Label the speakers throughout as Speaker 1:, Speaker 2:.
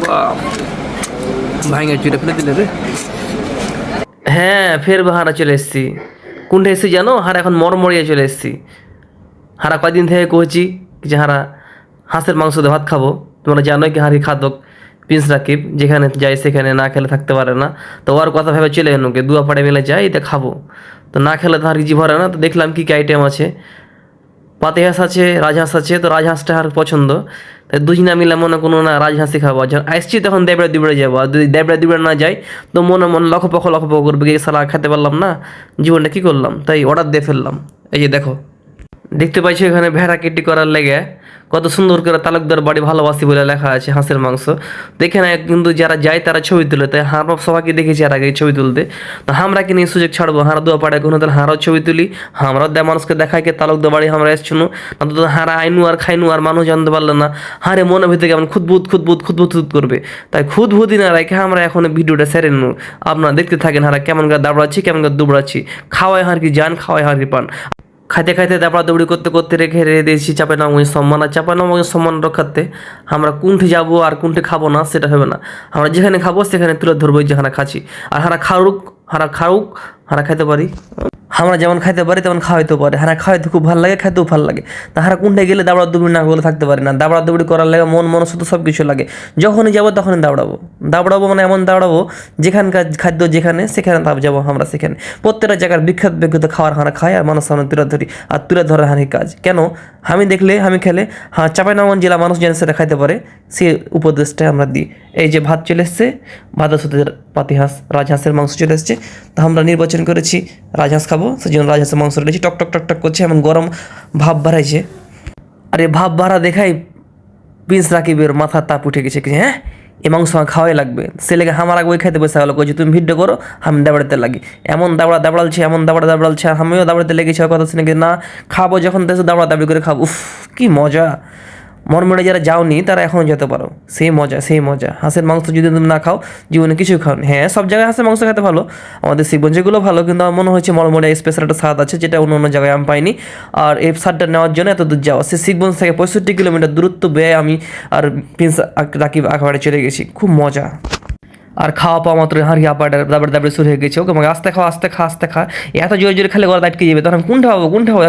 Speaker 1: বাহ, ভাঙা চুরে ফেলে দিলে রে। হ্যাঁ, ফের হারা চলে এসেছি। কোনটা এসেছি জানো? হারা এখন মরমরিয়ে চলে এসেছি। হারা কয়দিন থেকে কইছি যে হারা হাঁসের মাংস দিয়ে ভাত খাবো। তোমরা জানোই কি হারি খাদক প্রিন্স রাকিব, যেখানে যাই সেখানে না খেলে থাকতে পারে না। তো ওর কথা ভেবে চলে এনো কে দুয়া পাড়ে মিলে যাই এটা খাবো। তো না খেলে তো আর কিছু ভরে না। তো দেখলাম কি কি আইটেম আছে। পাতি হাঁস আছে, রাজহাঁস আছে। তো রাজহাঁসটা আর পছন্দ, তাই দুজনা মিলে মনে কোনো না রাজহাঁসই খাবো। যখন আসছি তখন দেবড়ে দুবড়ে যাবো, আর যদি দেবড়ে দুবড়ে না যাই তো মনে মনে লক্ষ্যপক্ষ করবে কি সালা খেতে পারলাম না, জীবনটা কী করলাম। তাই অর্ডার দিয়ে ফেললাম। এই যে দেখো, দেখতে পাইছো এখানে ভেড়া কেটি করার লেগে কত সুন্দর করে তালুকদার বাড়ি ভালোবাসি বলে লেখা আছে হাঁসের মাংস। দেখে না কিন্তু যারা যায় তারা ছবি তুলে, তাই আমরা সবাইকে দেখেছি আর আগে ছবি তুলতে। তো আমরা কি নিয়ে সুযোগ ছাড়বো? হারা দুয়া পাড়ে কোনো তাহলে হারাও ছবি তুলি, আমরাও দেয় মানুষকে দেখাই কে তালুকদার বাড়ি আমরা এসছুন। না তো হারা আইনু আর খাইনু আর মানুষ জানতে পারলো না। হারে মনে ভিতরে কেমন খুদ করবে। তাই খুদ না রেখে আমরা এখন ভিডিওটা সেরে নু। আপনারা দেখতে থাকেন হারা কেমন করে দাবড়াচ্ছি, কেমন করে দুবড়াচ্ছি। খাওয়াই হার কি যান, খাওয়াই হার কি পান। খাইতে খাইতে দাপড়া দৌড়ি করতে করতে রেখে দিয়েছি চাপে নবমীর সম্মান। আর চাপে নবমীর সম্মান রক্ষার্থে আমরা কোনটি যাবো আর কোনটি খাবো না সেটা হবে না। আমরা যেখানে খাবো সেখানে তুলে ধরবো যেখানে খাচ্ছি। আর খাউক হারা খাইতে পারি। আমরা যেমন খাইতে পারি তেমন খাওয়াইতে পারে। হারা খাওয়াইতে খুব ভালো লাগে, খাইতেও ভালো লাগে। তা হারা কোনটায় গেলে দাবড়া দৌড়ি না করলে থাকতে পারি না। দাবড়া দৌড়ি করার লাগে মন মনস্ত সব কিছু লাগে। যখনই যাবো তখনই দাবড়াবো মানে এমন দাবড়াবো যেখানকার খাদ্য যেখানে সেখানে যাবো আমরা সেখানে। প্রত্যেকটা জায়গার বিখ্যাত খাবার হারা খায় আর মানুষ সামনে তুলে ধরে হানি কাজ কেন আমি দেখলে আমি খেলে হ্যাঁ চাঁপাইনবাবগঞ্জ জেলা মানুষ যেন সেটা খাইতে পারে সে উপদেশটা আমরা দিই। এই যে ভাত চলে এসছে, ভাতের সাথে পাতি হাঁস রাজহাঁসের মাংস চলে এসছে। তো আমরা নির্বাচন করেছি রাজহাঁস খাবো, সেই জন্য রাজহাঁসের মাংস রেখেছি। টক করছে, এমন গরম ভাব বাড়াইছে। আর এই ভাব বাড়া দেখাই প্রিন্স রাকিবের মাথার তাপ উঠে গেছে কি হ্যাঁ এই মাংস আমার খাওয়াই লাগবে। সে লেগে আমার আগে ওই খাইতে বসে গেলো, কইছে তুমি ভিডিও করো আমি দাবড়াতে লাগি। এমন দাবড়ালছে আর আমিও দাবড়াতে লেগেছি। কথা শুনে কি না খাবো যখন দেশে দাবড়ি করে খাবো। উফ কি মজা! মরমরে যারা যাওনি তারা এখনও যেতে পারো। সেই মজা হাঁসের মাংস যদি তুমি না খাও জীবনে কিছুই খাও। হ্যাঁ সব জায়গায় হাঁসের মাংস খেতে ভালো, আমাদের শিবগঞ্জেগুলো ভালো, কিন্তু আমার মনে হচ্ছে মরমরে স্পেশাল একটা স্বাদ আছে যেটা অন্য জায়গায় আমি পাইনি। আর এই স্বাদটা নেওয়ার জন্য এত দূর যাওয়া, সে শিবগঞ্জ থেকে 65 কিলোমিটার দূরত্ব ব্যয় আমি আর প্রিন্স রাকিব একেবারে চলে গেছি। খুব মজা। আর খাওয়া পাওয়া মাত্র হাঁড়ি দাবড়ে শুরু হয়ে গেছে। ওকে আমাকে আস্তে খা। এত জোরে খেলে গলা আটকে যাবে। তখন কোনটা হবো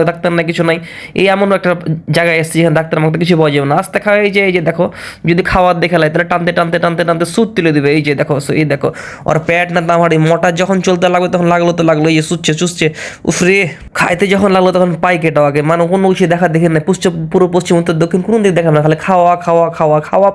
Speaker 1: ডাক্তার না কিছু নাই। এই এমন একটা জায়গায় এসেছি যেখানে ডাক্তার আমাকে কিছু পাওয়া যাবে না। আস্তে খাওয়া এই যে দেখো, যদি খাওয়ার দেখে লাই তাহলে টানতে সুদ তুলে দেবে। এই যে দেখো ওর পেট না আমার মোটা যখন চলতে লাগবে তখন লাগলো এই যে চুষছে উফরে। খাইতে যখন লাগলো তখন পাই কেটা আগে মানে কোনো কিছু দেখে না পুরো পশ্চিম উত্তর দক্ষিণ কোনো দিক দেখা না, খালি খাওয়া